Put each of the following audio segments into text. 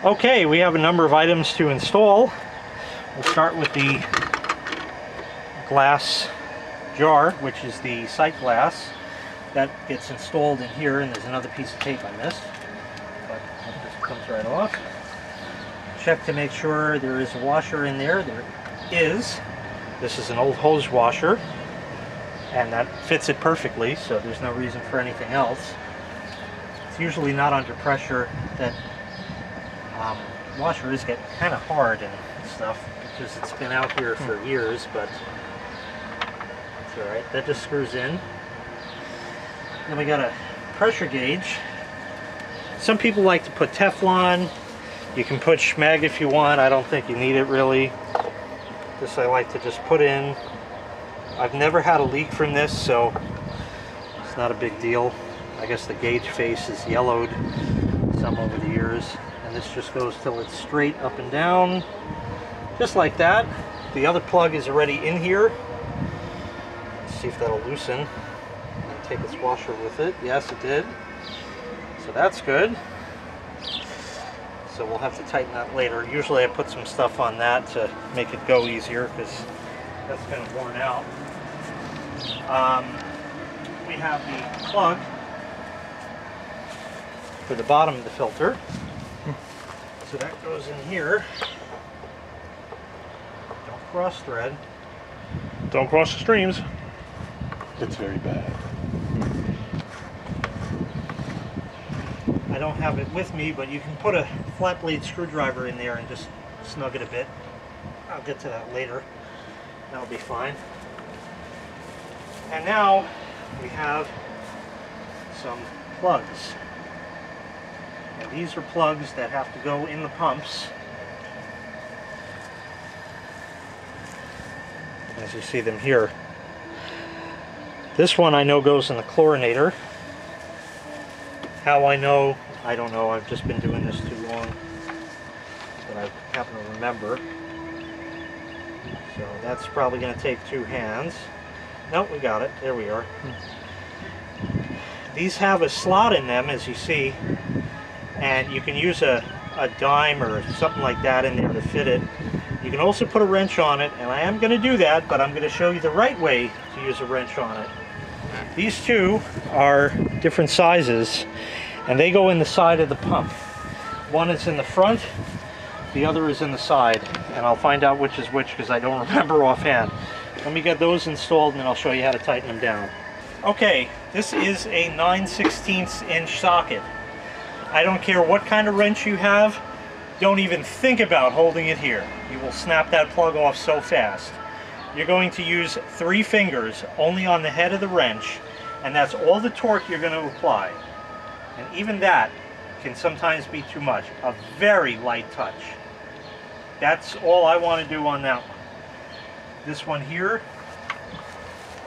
Okay, we have a number of items to install. We'll start with the glass jar, which is the sight glass. That gets installed in here, and there's another piece of tape I missed, but that just comes right off. Check to make sure there is a washer in there. There is. This is an old hose washer, and that fits it perfectly, so there's no reason for anything else. It's usually not under pressure that washers get kind of hard and stuff because it's been out here for years, but it's alright. That just screws in. Then we got a pressure gauge. Some people like to put Teflon. You can put Schmeg if you want. I don't think you need it really. This I like to just put in. I've never had a leak from this, so it's not a big deal. I guess the gauge face is yellowed some over the years. And this just goes till it's straight up and down, just like that. The other plug is already in here. Let's see if that'll loosen and take its washer with it. Yes, it did. So that's good. So we'll have to tighten that later. Usually I put some stuff on that to make it go easier because that's kind of worn out. We have the plug for the bottom of the filter. So that goes in here. Don't cross thread. Don't cross the streams. It's very bad. I don't have it with me, but you can put a flat blade screwdriver in there and just snug it a bit. I'll get to that later. That'll be fine. And now we have some plugs. And these are plugs that have to go in the pumps. As you see them here. This one I know goes in the chlorinator. How I know, I don't know. I've just been doing this too long, but I happen to remember. So that's probably going to take 2 hands. Nope, we got it. There we are. These have a slot in them, as you see, and you can use a dime or something like that in there to fit it. You can also put a wrench on it, and I am going to do that, but I'm going to show you the right way to use a wrench on it. These two are different sizes, and they go in the side of the pump. One is in the front, the other is in the side, and I'll find out which is which because I don't remember offhand. Let me get those installed and then I'll show you how to tighten them down. Okay, this is a 9/16 inch socket. I don't care what kind of wrench you have, don't even think about holding it here. You will snap that plug off so fast. You're going to use 3 fingers only on the head of the wrench, and that's all the torque you're going to apply. And even that can sometimes be too much. A very light touch. That's all I want to do on that one. This one here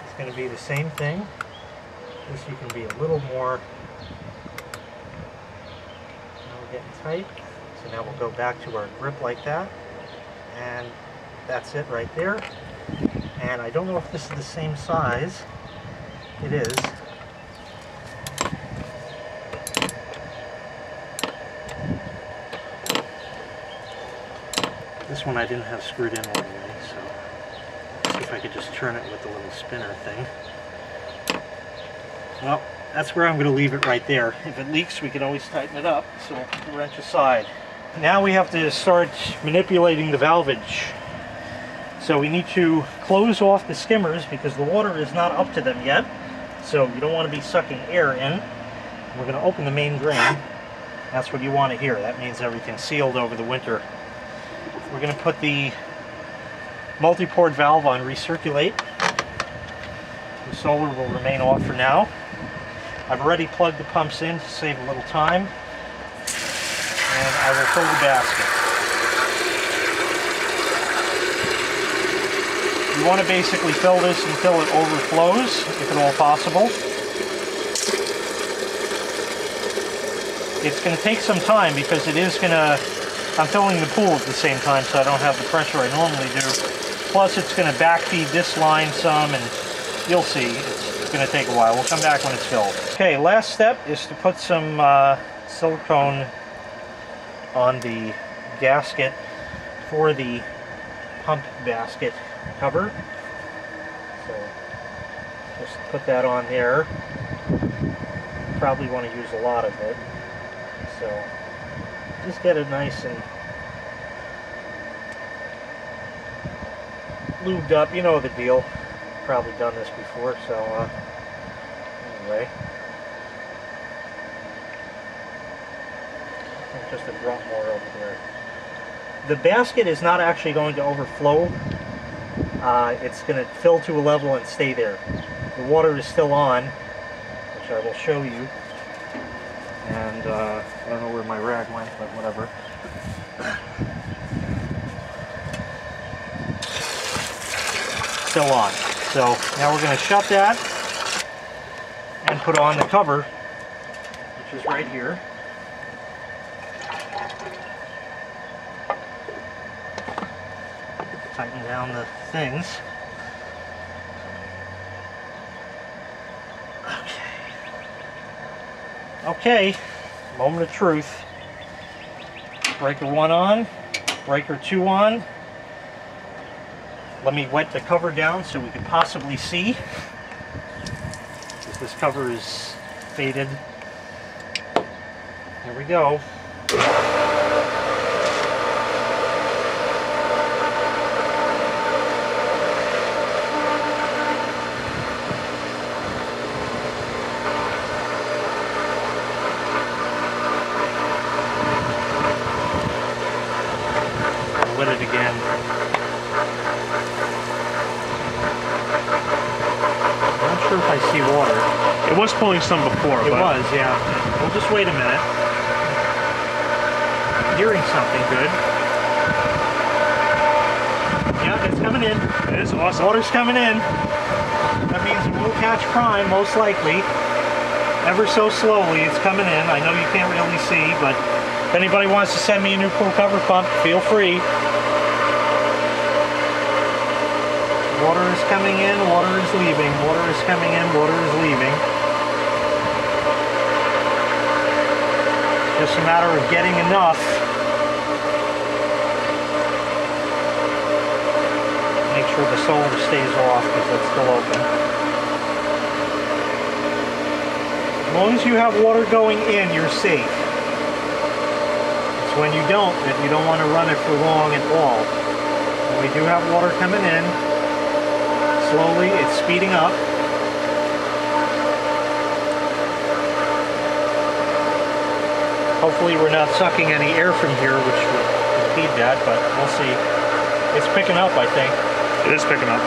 is going to be the same thing. This you can be a little more. Now we're getting tight. So now we'll go back to our grip like that. And that's it right there. And I don't know if this is the same size. It is. This one I didn't have screwed in all the way, so let's see if I could just turn it with the little spinner thing. Well, that's where I'm going to leave it right there. If it leaks, we can always tighten it up, so we'll put the wrench aside. Now we have to start manipulating the valvage. So we need to close off the skimmers because the water is not up to them yet. So you don't want to be sucking air in. We're going to open the main drain. That's what you want to hear. That means everything's sealed over the winter. We're going to put the multi-port valve on recirculate. The solar will remain off for now. I've already plugged the pumps in to save a little time. And I will fill the basket. You want to basically fill this until it overflows, if at all possible. It's going to take some time because it is going to... I'm filling the pool at the same time, so I don't have the pressure I normally do. Plus, it's going to backfeed this line some, and you'll see. It's going to take a while. We'll come back when it's filled. Okay, last step is to put some silicone on the gasket for the pump basket cover. So just put that on there. Probably want to use a lot of it. So just get it nice and lubed up. You know the deal. Probably done this before, so anyway. Just a drop more over there. The basket is not actually going to overflow. It's going to fill to a level and stay there. The water is still on, which I will show you. And I don't know where my rag went, but whatever. Still on. So now we're going to shut that and put on the cover, which is right here. Tighten down the things. Okay, moment of truth. Breaker 1 on, breaker 2 on. Let me wet the cover down so we can possibly see. This cover is faded. Here we go. Wet it again. I'm not sure if I see water. It was pulling some before. It was, yeah. We'll just wait a minute. Hearing something good. Yeah, it's coming in. It is awesome. Water's coming in. That means it will catch prime, most likely. Ever so slowly, it's coming in. I know you can't really see, but if anybody wants to send me a new pool cover pump, feel free. Water is coming in, water is leaving. Water is coming in, water is leaving. Just a matter of getting enough. Make sure the solder stays off because it's still open. As long as you have water going in, you're safe. It's when you don't that you don't want to run it for long at all. And we do have water coming in. Slowly, it's speeding up. Hopefully we're not sucking any air from here, which would impede that, but we'll see. It's picking up, I think. It is picking up.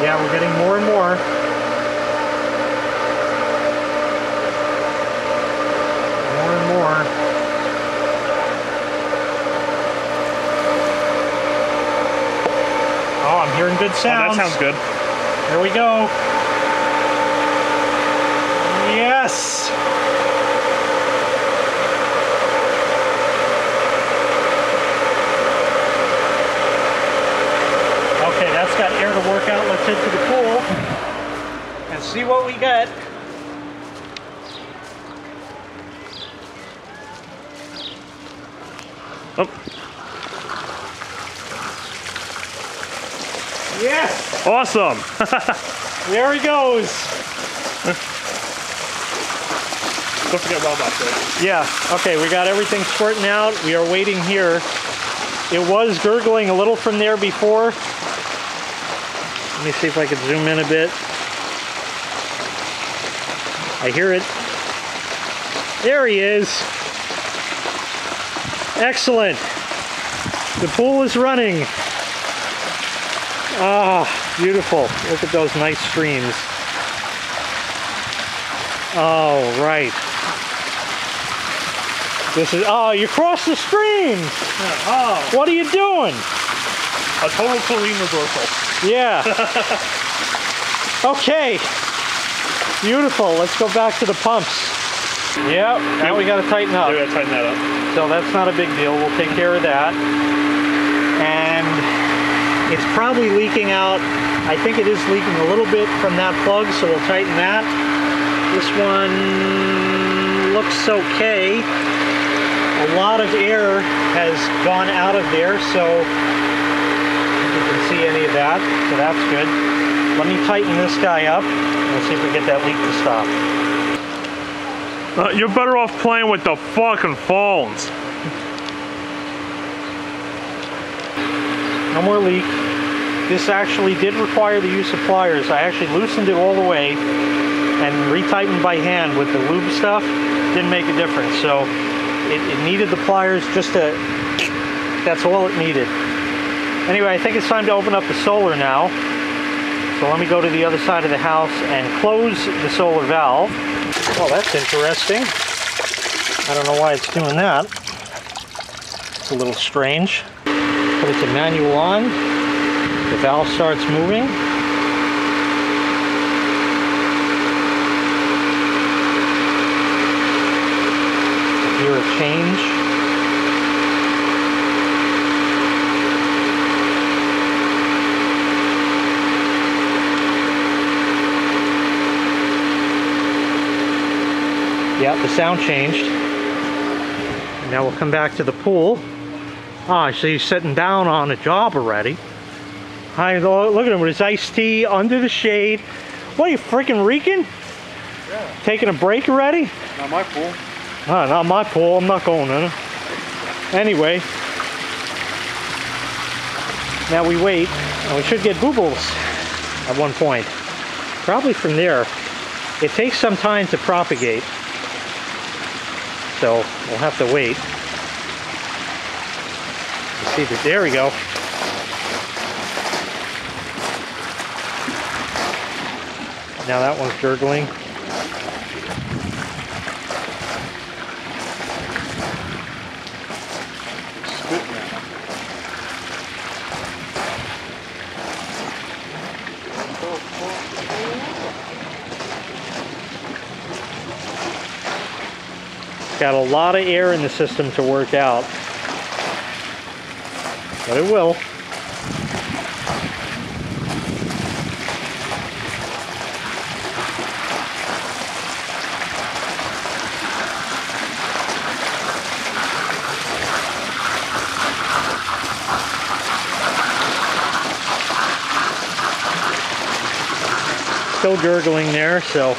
Yeah, we're getting more and more. More and more. Oh, I'm hearing good sounds. Oh, that sounds good. Here we go. Yes! Okay, that's got air to work out. Let's head to the pool and see what we get. Oh. Yes! Awesome! There he goes. Don't forget well about that. Yeah, okay, we got everything squirting out. We are waiting here. It was gurgling a little from there before. Let me see if I can zoom in a bit. I hear it. There he is. Excellent. The pool is running. Ah, beautiful. Look at those nice streams. Oh, right. This is, oh, you crossed the streams. Oh. What are you doing? A total clean reversal. Yeah. Okay. Beautiful. Let's go back to the pumps. Yep. Now we got to tighten up. We got to tighten that up. So that's not a big deal. We'll take care of that. And it's probably leaking out I think it is leaking a little bit from that plug, so we'll tighten that. This one looks okay. A lot of air has gone out of there, so you can see any of that, so that's good. Let me tighten this guy up, and we'll see if we get that leak to stop. You're better off playing with the fucking phones. No more leak. This actually did require the use of pliers. I actually loosened it all the way and retightened by hand with the lube stuff. Didn't make a difference, so it needed the pliers just to, that's all it needed. Anyway, I think it's time to open up the solar now. So let me go to the other side of the house and close the solar valve. Oh, that's interesting. I don't know why it's doing that. It's a little strange. Put it to manual on. The valve starts moving. Gear of change. Yeah, the sound changed. Now we'll come back to the pool. Ah, so he's sitting down on a job already. Hi, look at him with his iced tea under the shade. What are you, freaking reeking? Yeah. Taking a break already? Not my pool. Ah, not my pool. I'm not going in it. Anyway, now we wait, and we should get boobles at one point. Probably from there. It takes some time to propagate, so we'll have to wait. See that, there we go. Now that one's gurgling. Spit now. Got a lot of air in the system to work out. But it will. Still gurgling there, so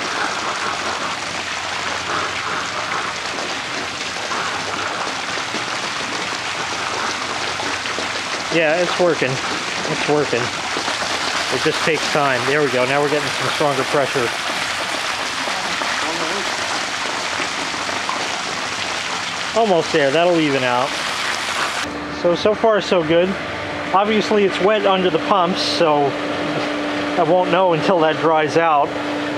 yeah, it's working. It's working. It just takes time. There we go. Now we're getting some stronger pressure. Almost there. That'll even out. So far so good. Obviously it's wet under the pumps, so I won't know until that dries out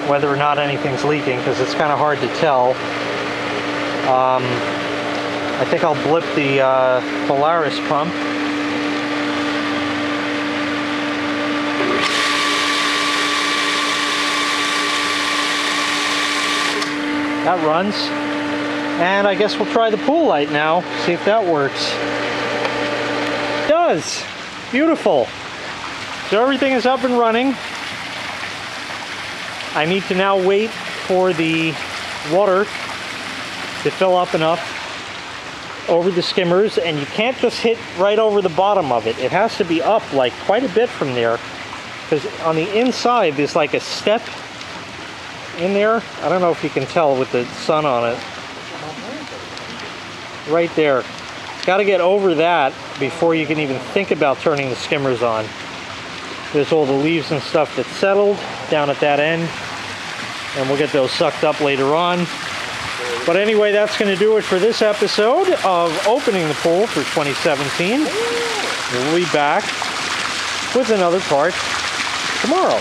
whether or not anything's leaking, because it's kind of hard to tell. I think I'll blip the Polaris pump. That runs. And I guess we'll try the pool light now, see if that works. It does. Beautiful. So everything is up and running. I need to now wait for the water to fill up enough over the skimmers, and you can't just hit right over the bottom of it. It has to be up like quite a bit from there, because on the inside there's like a step in there. I don't know if you can tell with the sun on it. Right there. Got to get over that before you can even think about turning the skimmers on. There's all the leaves and stuff that's settled down at that end, and we'll get those sucked up later on. But anyway, that's going to do it for this episode of opening the pool for 2017. We'll be back with another part tomorrow.